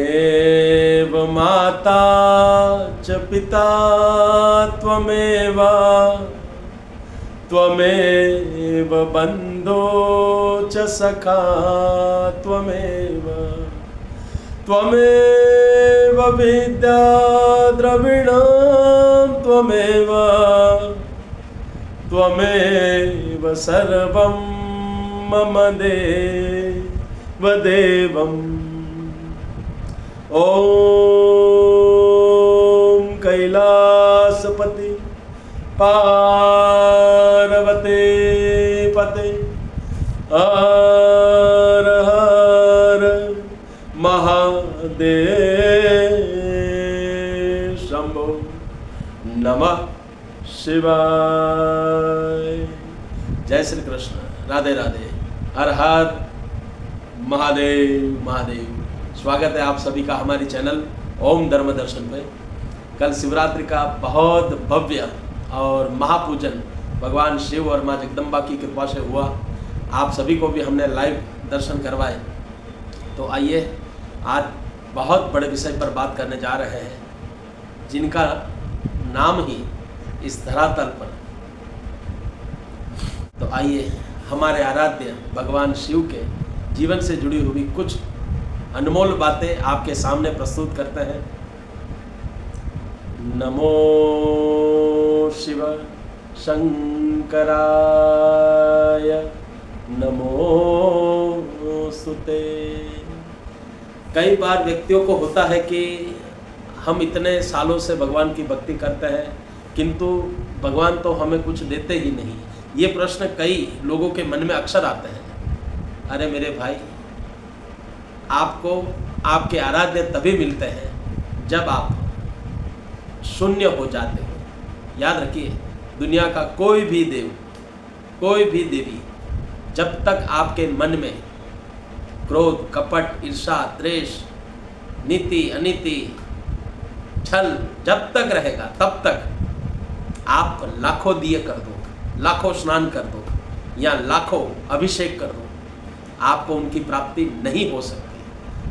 एव माता च पिता त्वमेव त्वमेव बन्धो च सखा त्वमेव त्वमेव विद्या द्रविणं त्वमेव त्वमेव सर्वं मम देवदेवम्। ओम कैलासपति पार्वती पते हर हर महादेव शंभो नमः शिवाय। जय श्री कृष्ण, राधे राधे, हर हर महादेव महादेव। स्वागत है आप सभी का हमारी चैनल ओम धर्म दर्शन पे। कल शिवरात्रि का बहुत भव्य और महापूजन भगवान शिव और माँ जगदम्बा की कृपा से हुआ। आप सभी को भी हमने लाइव दर्शन करवाए। तो आइए आज बहुत बड़े विषय पर बात करने जा रहे हैं, जिनका नाम ही इस धरातल पर। तो आइए हमारे आराध्य भगवान शिव के जीवन से जुड़ी हुई कुछ अनमोल बातें आपके सामने प्रस्तुत करते हैं। नमो शिव शंकराय नमो सुते। कई बार व्यक्तियों को होता है कि हम इतने सालों से भगवान की भक्ति करते हैं, किंतु भगवान तो हमें कुछ देते ही नहीं। ये प्रश्न कई लोगों के मन में अक्सर आते हैं। अरे मेरे भाई, आपको आपके आराध्य तभी मिलते हैं जब आप शून्य हो जाते हो। याद रखिए, दुनिया का कोई भी देव, कोई भी देवी, जब तक आपके मन में क्रोध, कपट, ईर्ष्या, द्वेष, नीति, अनीति, छल जब तक रहेगा, तब तक आप लाखों दिए कर दो, लाखों स्नान कर दो या लाखों अभिषेक कर दो, आपको उनकी प्राप्ति नहीं हो सकती।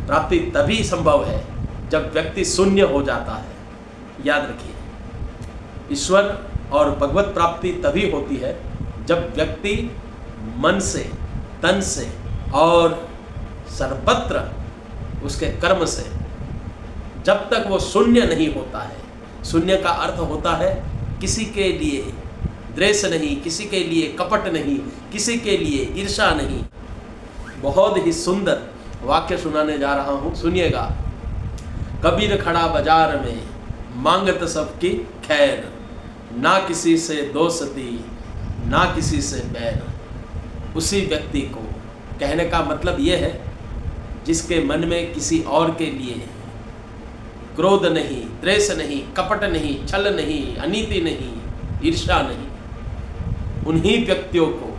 प्राप्ति तभी संभव है जब व्यक्ति शून्य हो जाता है। याद रखिए, ईश्वर और भगवत प्राप्ति तभी होती है जब व्यक्ति मन से, तन से और सर्वत्र उसके कर्म से, जब तक वो शून्य नहीं होता है। शून्य का अर्थ होता है किसी के लिए द्वेष नहीं, किसी के लिए कपट नहीं, किसी के लिए ईर्ष्या नहीं। बहुत ही सुंदर वाक्य सुनाने जा रहा हूँ, सुनिएगा। कबीर खड़ा बाजार में मांगत सबकी खैर, ना किसी से दोस्ती ना किसी से बैर। उसी व्यक्ति को कहने का मतलब ये है जिसके मन में किसी और के लिए क्रोध नहीं, द्वेष नहीं, कपट नहीं, छल नहीं, अनीति नहीं, ईर्ष्या नहीं। उन्हीं व्यक्तियों को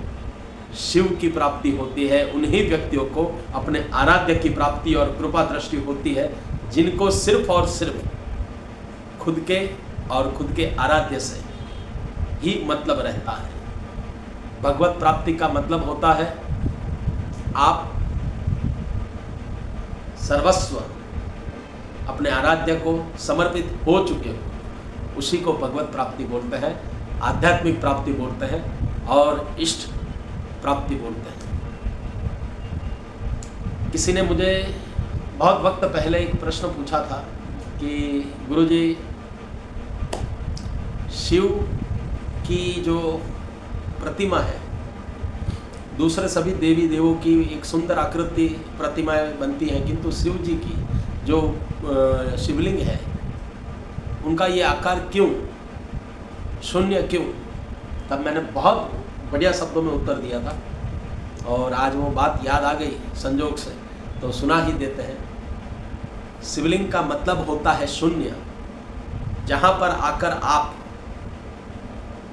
शिव की प्राप्ति होती है। उन्हीं व्यक्तियों को अपने आराध्य की प्राप्ति और कृपा दृष्टि होती है, जिनको सिर्फ और सिर्फ खुद के और खुद के आराध्य से ही मतलब रहता है। भगवत प्राप्ति का मतलब होता है आप सर्वस्व अपने आराध्य को समर्पित हो चुके हो, उसी को भगवत प्राप्ति बोलते हैं, आध्यात्मिक प्राप्ति बोलते हैं और इष्ट प्राप्ति बोलते हैं। किसी ने मुझे बहुत वक्त पहले एक प्रश्न पूछा था कि गुरुजी, शिव की जो प्रतिमा है, दूसरे सभी देवी देवों की एक सुंदर आकृति प्रतिमाएं बनती हैं, किंतु शिव जी की जो शिवलिंग है, उनका ये आकार क्यों, शून्य क्यों? तब मैंने बहुत बढ़िया शब्दों में उत्तर दिया था और आज वो बात याद आ गई संजोग से, तो सुना ही देते हैं। शिवलिंग का मतलब होता है शून्य, जहाँ पर आकर आप,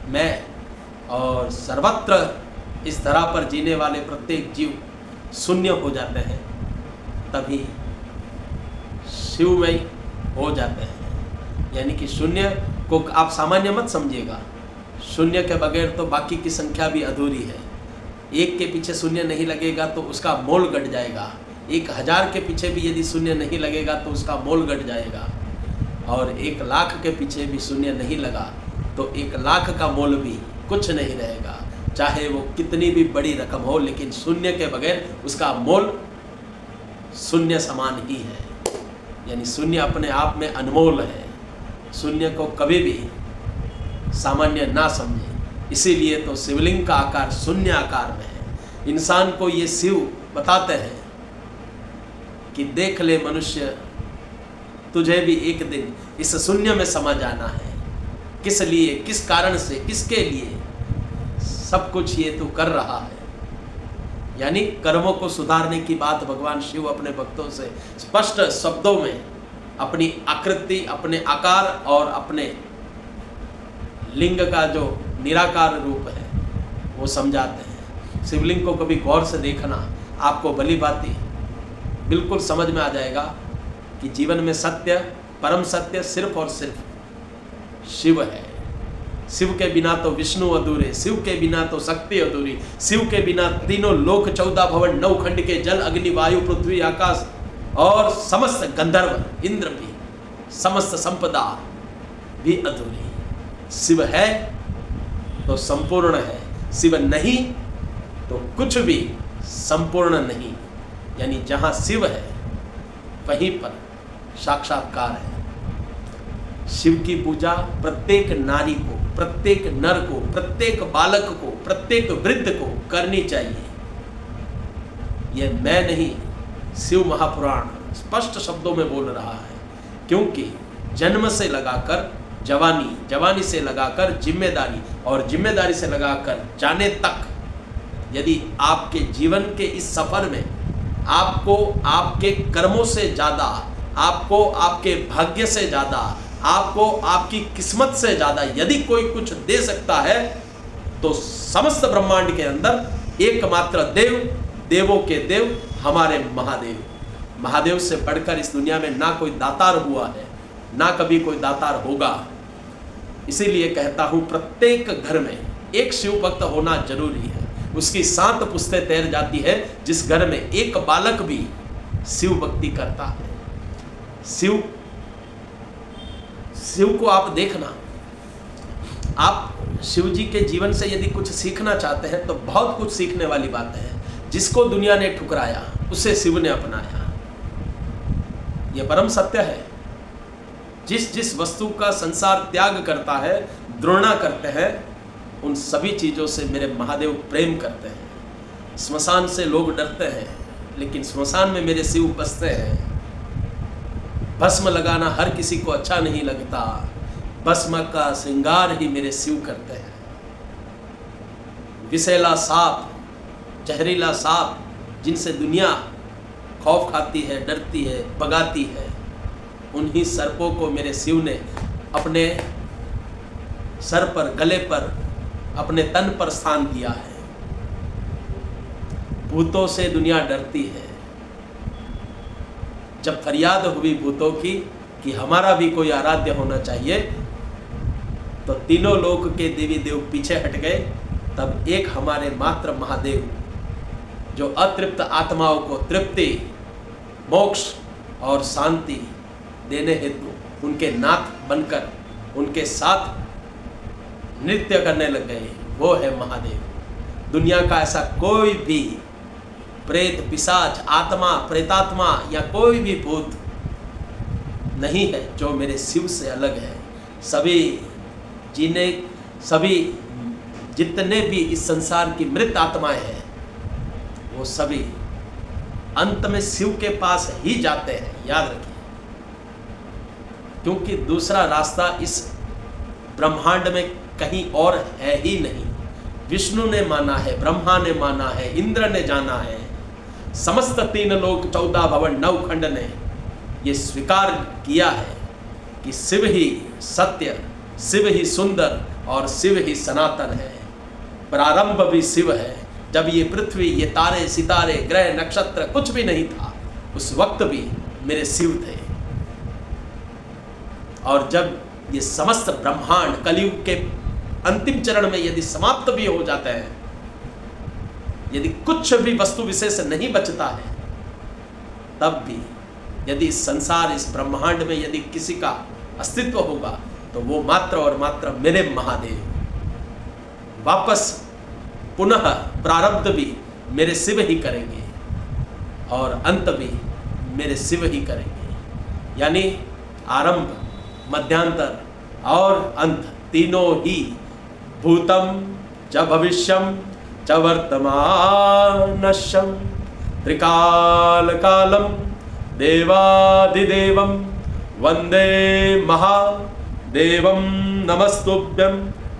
मैं और सर्वत्र इस धरा पर जीने वाले प्रत्येक जीव शून्य हो जाते हैं, तभी शिवमय हो जाते हैं। यानी कि शून्य को आप सामान्य मत समझिएगा। शून्य के बगैर तो बाकी की संख्या भी अधूरी है। एक के पीछे शून्य नहीं लगेगा तो उसका मोल घट जाएगा। 1000 के पीछे भी यदि शून्य नहीं लगेगा तो उसका मोल घट जाएगा, और 1 लाख के पीछे भी शून्य नहीं लगा तो 1 लाख का मोल भी कुछ नहीं रहेगा, चाहे वो कितनी भी बड़ी रकम हो, लेकिन शून्य के बगैर उसका मोल शून्य समान ही है। यानी शून्य अपने आप में अनमोल है। शून्य को कभी भी सामान्य ना समझे, इसीलिए तो शिवलिंग का आकार शून्य आकार में है। इंसान को ये शिव बताते हैं कि देख ले मनुष्य, तुझे भी एक दिन इस शून्य में समा जाना है। किस लिए, किस कारण से, किसके लिए सब कुछ ये तू कर रहा है। यानी कर्मों को सुधारने की बात भगवान शिव अपने भक्तों से स्पष्ट शब्दों में अपनी आकृति, अपने आकार और अपने लिंग का जो निराकार रूप है वो समझाते हैं। शिवलिंग को कभी गौर से देखना, आपको भली भांति बिल्कुल समझ में आ जाएगा कि जीवन में सत्य, परम सत्य सिर्फ और सिर्फ शिव है। शिव के बिना तो विष्णु अधूरे, शिव के बिना तो शक्ति अधूरी, शिव के बिना तीनों लोक 14 भवन 9 खंड के जल, अग्नि, वायु, पृथ्वी, आकाश और समस्त गंधर्व, इंद्र भी, समस्त संपदा भी अधूरी। शिव है तो संपूर्ण है, शिव नहीं तो कुछ भी संपूर्ण नहीं। यानी जहाँ शिव है वहीं पर साक्षात्कार है। शिव की पूजा प्रत्येक नारी को, प्रत्येक नर को, प्रत्येक बालक को, प्रत्येक वृद्ध को करनी चाहिए। यह मैं नहीं, शिव महापुराण स्पष्ट शब्दों में बोल रहा है। क्योंकि जन्म से लगाकर जवानी, जवानी से लगाकर जिम्मेदारी और जिम्मेदारी से लगाकर जाने तक, यदि आपके जीवन के इस सफर में आपको आपके कर्मों से ज़्यादा, आपको आपके भाग्य से ज़्यादा, आपको आपकी किस्मत से ज़्यादा यदि कोई कुछ दे सकता है तो समस्त ब्रह्मांड के अंदर एकमात्र देव, देवों के देव हमारे महादेव। महादेव से बढ़कर इस दुनिया में ना कोई दातार हुआ है, ना कभी कोई दातार होगा। इसीलिए कहता हूँ प्रत्येक घर में एक शिव भक्त होना जरूरी है। उसकी 7 पुश्तें तैर जाती है जिस घर में एक बालक भी शिव भक्ति करता है। शिव को आप देखना, आप शिव जी के जीवन से यदि कुछ सीखना चाहते हैं तो बहुत कुछ सीखने वाली बात है। जिसको दुनिया ने ठुकराया उसे शिव ने अपनाया, यह परम सत्य है। जिस जिस वस्तु का संसार त्याग करता है, द्रोणा करते हैं, उन सभी चीज़ों से मेरे महादेव प्रेम करते हैं। स्मशान से लोग डरते हैं, लेकिन स्मशान में मेरे शिव बसते हैं। भस्म लगाना हर किसी को अच्छा नहीं लगता, भस्म का श्रृंगार ही मेरे शिव करते हैं। विषैला सांप, जहरीला सांप, जिनसे दुनिया खौफ खाती है, डरती है, भगाती है, उन्हीं सर्पों को मेरे शिव ने अपने सर पर, गले पर, अपने तन पर स्थान दिया है। भूतों से दुनिया डरती है। जब फरियाद हुई भूतों की कि हमारा भी कोई आराध्य होना चाहिए, तो तीनों लोक के देवी देव पीछे हट गए। तब एक हमारे मात्र महादेव, जो अतृप्त आत्माओं को तृप्ति, मोक्ष और शांति देने हेतु उनके नाथ बनकर उनके साथ नृत्य करने लग गए, वो है महादेव। दुनिया का ऐसा कोई भी प्रेत, पिशाच, आत्मा, प्रेतात्मा या कोई भी भूत नहीं है जो मेरे शिव से अलग है। सभी जितने भी इस संसार की मृत आत्माएं हैं, वो सभी अंत में शिव के पास ही जाते हैं, याद रखिए। क्योंकि दूसरा रास्ता इस ब्रह्मांड में कहीं और है ही नहीं। विष्णु ने माना है, ब्रह्मा ने माना है, इंद्र ने जाना है, समस्त 3 लोक 14 भवन 9 खंड ने ये स्वीकार किया है कि शिव ही सत्य, शिव ही सुंदर और शिव ही सनातन है। प्रारंभ भी शिव है। जब ये पृथ्वी, ये तारे, सितारे, ग्रह, नक्षत्र कुछ भी नहीं था, उस वक्त भी मेरे शिव थे। और जब ये समस्त ब्रह्मांड कलयुग के अंतिम चरण में यदि समाप्त भी हो जाते हैं, यदि कुछ भी वस्तु विशेष नहीं बचता है, तब भी यदि इस संसार, इस ब्रह्मांड में यदि किसी का अस्तित्व होगा तो वो मात्र और मात्र मेरे महादेव। वापस पुनः प्रारब्ध भी मेरे शिव ही करेंगे और अंत भी मेरे शिव ही करेंगे। यानी आरंभ, मध्यांतर और अंत तीनों ही भूतम च भविष्यम च वर्तमानश्यम त्रिकाल कालम देवादिदेवम वंदे महादेवम। नमस्तुभ्यं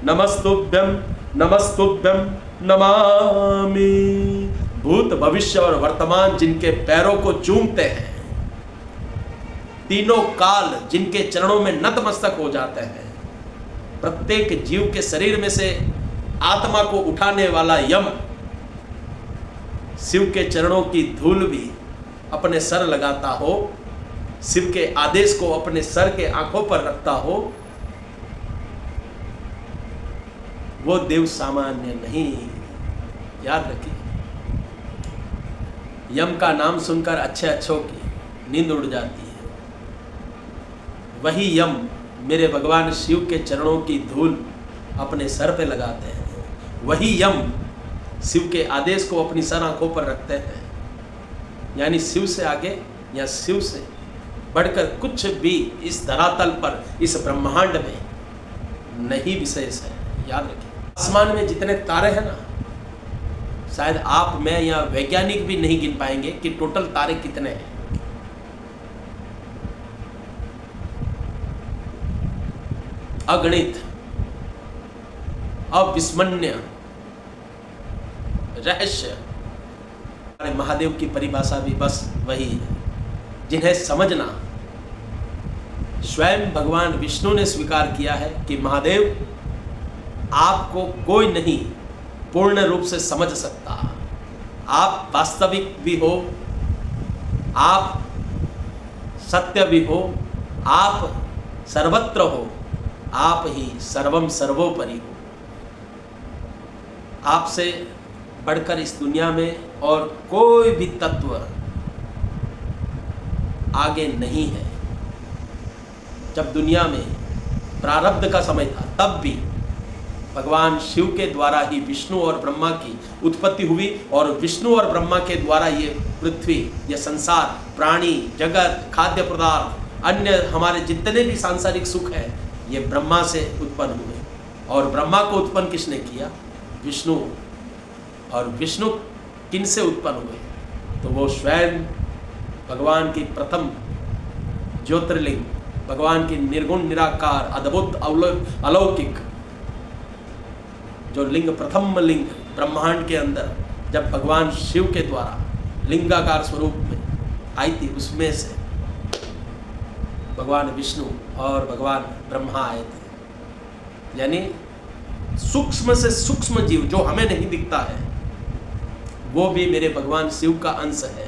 नमस्तुभ्यं नमस्तुभ्यं नमामि। भूत, भविष्य और वर्तमान जिनके पैरों को चूमते हैं, तीनों काल जिनके चरणों में नतमस्तक हो जाते हैं, प्रत्येक जीव के शरीर में से आत्मा को उठाने वाला यम शिव के चरणों की धूल भी अपने सर लगाता हो, शिव के आदेश को अपने सर के आंखों पर रखता हो, वो देव सामान्य नहीं। याद रखिए, यम का नाम सुनकर अच्छे अच्छों की नींद उड़ जाती है। वही यम मेरे भगवान शिव के चरणों की धूल अपने सर पे लगाते हैं। वही यम शिव के आदेश को अपनी सर आंखों पर रखते हैं। यानी शिव से आगे या शिव से बढ़कर कुछ भी इस धरातल पर, इस ब्रह्मांड में नहीं विशेष है। याद रखिए, आसमान में जितने तारे हैं ना, शायद आप, मैं या वैज्ञानिक भी नहीं गिन पाएंगे कि टोटल तारे कितने हैं। अगणित, अविस्मरणीय रहस्य। महादेव की परिभाषा भी बस वही है, जिन्हें समझना स्वयं भगवान विष्णु ने स्वीकार किया है कि महादेव, आपको कोई नहीं पूर्ण रूप से समझ सकता। आप वास्तविक भी हो, आप सत्य भी हो, आप सर्वत्र हो, आप ही सर्वम सर्वोपरि हो। आपसे बढ़कर इस दुनिया में और कोई भी तत्व आगे नहीं है। जब दुनिया में प्रारब्ध का समय था, तब भी भगवान शिव के द्वारा ही विष्णु और ब्रह्मा की उत्पत्ति हुई, और विष्णु और ब्रह्मा के द्वारा ये पृथ्वी, ये संसार, प्राणी, जगत, खाद्य पदार्थ, अन्य हमारे जितने भी सांसारिक सुख हैं, ये ब्रह्मा से उत्पन्न हुए। और ब्रह्मा को उत्पन्न किसने किया? विष्णु। और विष्णु किन से उत्पन्न हुए? तो वो स्वयं भगवान की प्रथम ज्योतिर्लिंग, भगवान की निर्गुण निराकार अद्भुत अलौकिक जो लिंग, प्रथम लिंग ब्रह्मांड के अंदर जब भगवान शिव के द्वारा लिंगाकार स्वरूप में आई थी, उसमें से भगवान विष्णु और भगवान ब्रह्मा आए थे। यानी सूक्ष्म से सूक्ष्म जीव जो हमें नहीं दिखता है, वो भी मेरे भगवान शिव का अंश है।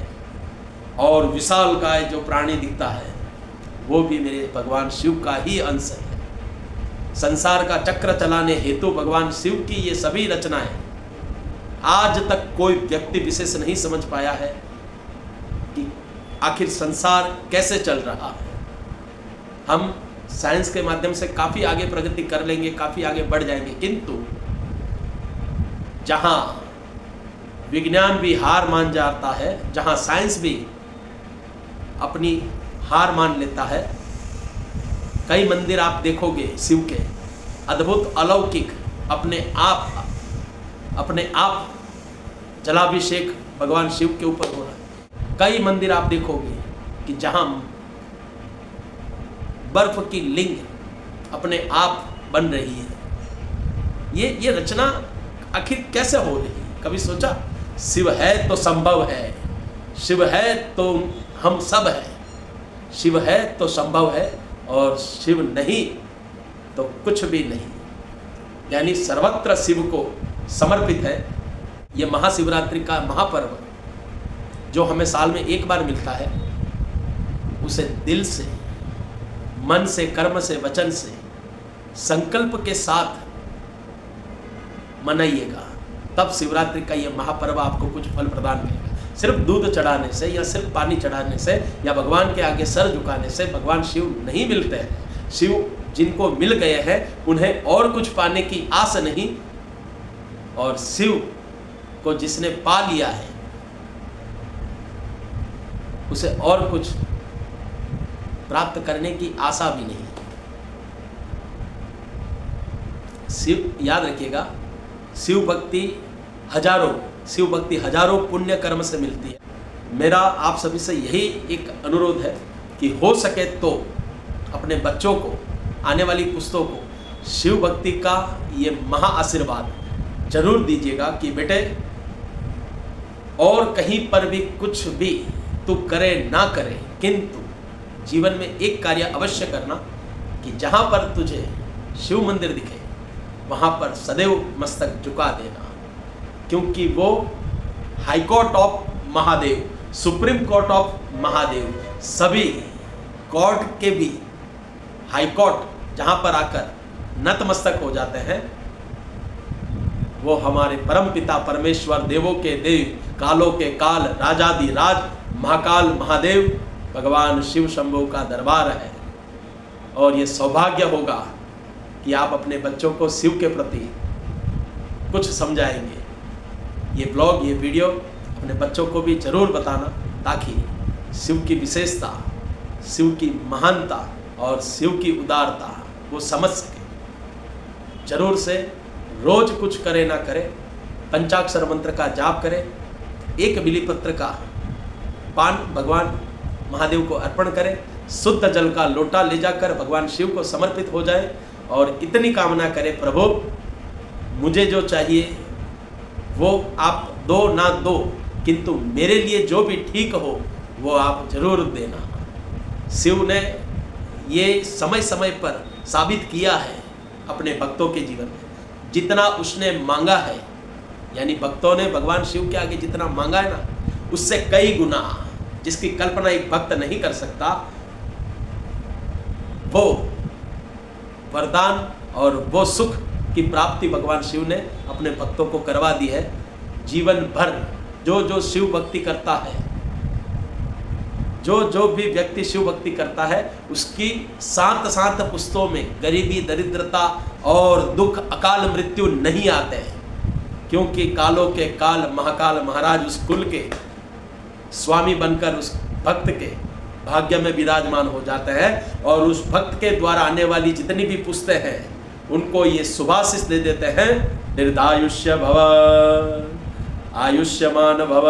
और विशालकाय जो प्राणी दिखता है, वो भी मेरे भगवान शिव का ही अंश है। संसार का चक्र चलाने हेतु भगवान शिव की ये सभी रचनाएं आज तक कोई व्यक्ति विशेष नहीं समझ पाया है कि आखिर संसार कैसे चल रहा है। हम साइंस के माध्यम से काफ़ी आगे प्रगति कर लेंगे, काफ़ी आगे बढ़ जाएंगे, किंतु जहाँ विज्ञान भी हार मान जाता है, जहाँ साइंस भी अपनी हार मान लेता है, कई मंदिर आप देखोगे शिव के अद्भुत अलौकिक, अपने आप जलाभिषेक भगवान शिव के ऊपर हो रहा है। कई मंदिर आप देखोगे कि जहाँ बर्फ की लिंग अपने आप बन रही है। ये रचना आखिर कैसे हो रही है? कभी सोचा? शिव है तो संभव है, शिव है तो हम सब है, शिव है तो संभव है, और शिव नहीं तो कुछ भी नहीं। यानी सर्वत्र शिव को समर्पित है ये महाशिवरात्रि का महापर्व, जो हमें साल में एक बार मिलता है। उसे दिल से, मन से, कर्म से, वचन से, संकल्प के साथ मनाइएगा, तब शिवरात्रि का ये महापर्व आपको कुछ फल प्रदान करेगा। सिर्फ दूध चढ़ाने से या सिर्फ पानी चढ़ाने से या भगवान के आगे सर झुकाने से भगवान शिव नहीं मिलते हैं। शिव जिनको मिल गए हैं उन्हें और कुछ पाने की आस नहीं, और शिव को जिसने पा लिया है उसे और कुछ प्राप्त करने की आशा भी नहीं। शिव, याद रखिएगा, शिव भक्ति हजारों पुण्य कर्म से मिलती है। मेरा आप सभी से यही एक अनुरोध है कि हो सके तो अपने बच्चों को, आने वाली पुस्तों को शिव भक्ति का ये महा आशीर्वाद जरूर दीजिएगा कि बेटे और कहीं पर भी कुछ भी तू करे ना करे, किंतु जीवन में एक कार्य अवश्य करना कि जहाँ पर तुझे शिव मंदिर दिखे वहाँ पर सदैव मस्तक झुका देना, क्योंकि वो high court of Mahadev, supreme court of Mahadev, सभी कोर्ट के भी हाई कोर्ट जहाँ पर आकर नतमस्तक हो जाते हैं, वो हमारे परम पिता परमेश्वर, देवों के देव, कालों के काल, राजादि राज, महाकाल महादेव भगवान शिव शंभू का दरबार है। और ये सौभाग्य होगा कि आप अपने बच्चों को शिव के प्रति कुछ समझाएंगे। ये ब्लॉग, ये वीडियो अपने बच्चों को भी जरूर बताना, ताकि शिव की विशेषता, शिव की महानता और शिव की उदारता वो समझ सके। जरूर से रोज कुछ करे ना करे, पंचाक्षर मंत्र का जाप करें, एक बिलीपत्र का पान भगवान महादेव को अर्पण करें, शुद्ध जल का लोटा ले जाकर भगवान शिव को समर्पित हो जाए और इतनी कामना करें, प्रभु मुझे जो चाहिए वो आप दो ना दो, किंतु मेरे लिए जो भी ठीक हो वो आप जरूर देना। शिव ने ये समय समय पर साबित किया है अपने भक्तों के जीवन में, जितना उसने मांगा है, यानी भक्तों ने भगवान शिव के आगे जितना मांगा है ना, उससे कई गुना, जिसकी कल्पना एक भक्त नहीं कर सकता, वो वरदान और वो सुख की प्राप्ति भगवान शिव ने अपने भक्तों को करवा दी है। जीवन भर जो जो शिव भक्ति करता है, जो भी व्यक्ति शिव भक्ति करता है, उसकी सात पुस्तों में गरीबी, दरिद्रता और दुख, अकाल मृत्यु नहीं आते हैं, क्योंकि कालों के काल महाकाल महाराज उस कुल के स्वामी बनकर उस भक्त के भाग्य में विराजमान हो जाते हैं, और उस भक्त के द्वारा आने वाली जितनी भी पुस्तें हैं उनको ये शुभाशीष दे देते हैं, दीर्घायुष्य भव, आयुष्यमान भव,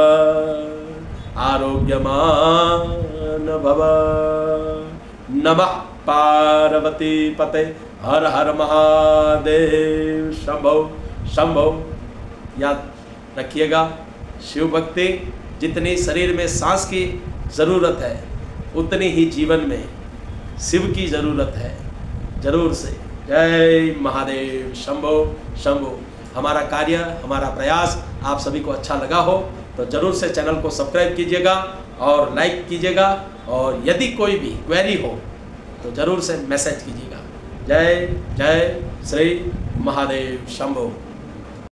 आरोग्यमान भव। नमः पार्वती पते, हर हर महादेव, शंभो शंभो। याद रखिएगा, शिव भक्ति जितनी शरीर में सांस की ज़रूरत है उतनी ही जीवन में शिव की ज़रूरत है। जरूर से जय महादेव, शंभो शंभो। हमारा कार्य, हमारा प्रयास आप सभी को अच्छा लगा हो तो जरूर से चैनल को सब्सक्राइब कीजिएगा और लाइक कीजिएगा, और यदि कोई भी क्वेरी हो तो जरूर से मैसेज कीजिएगा। जय जय श्री महादेव, शंभो।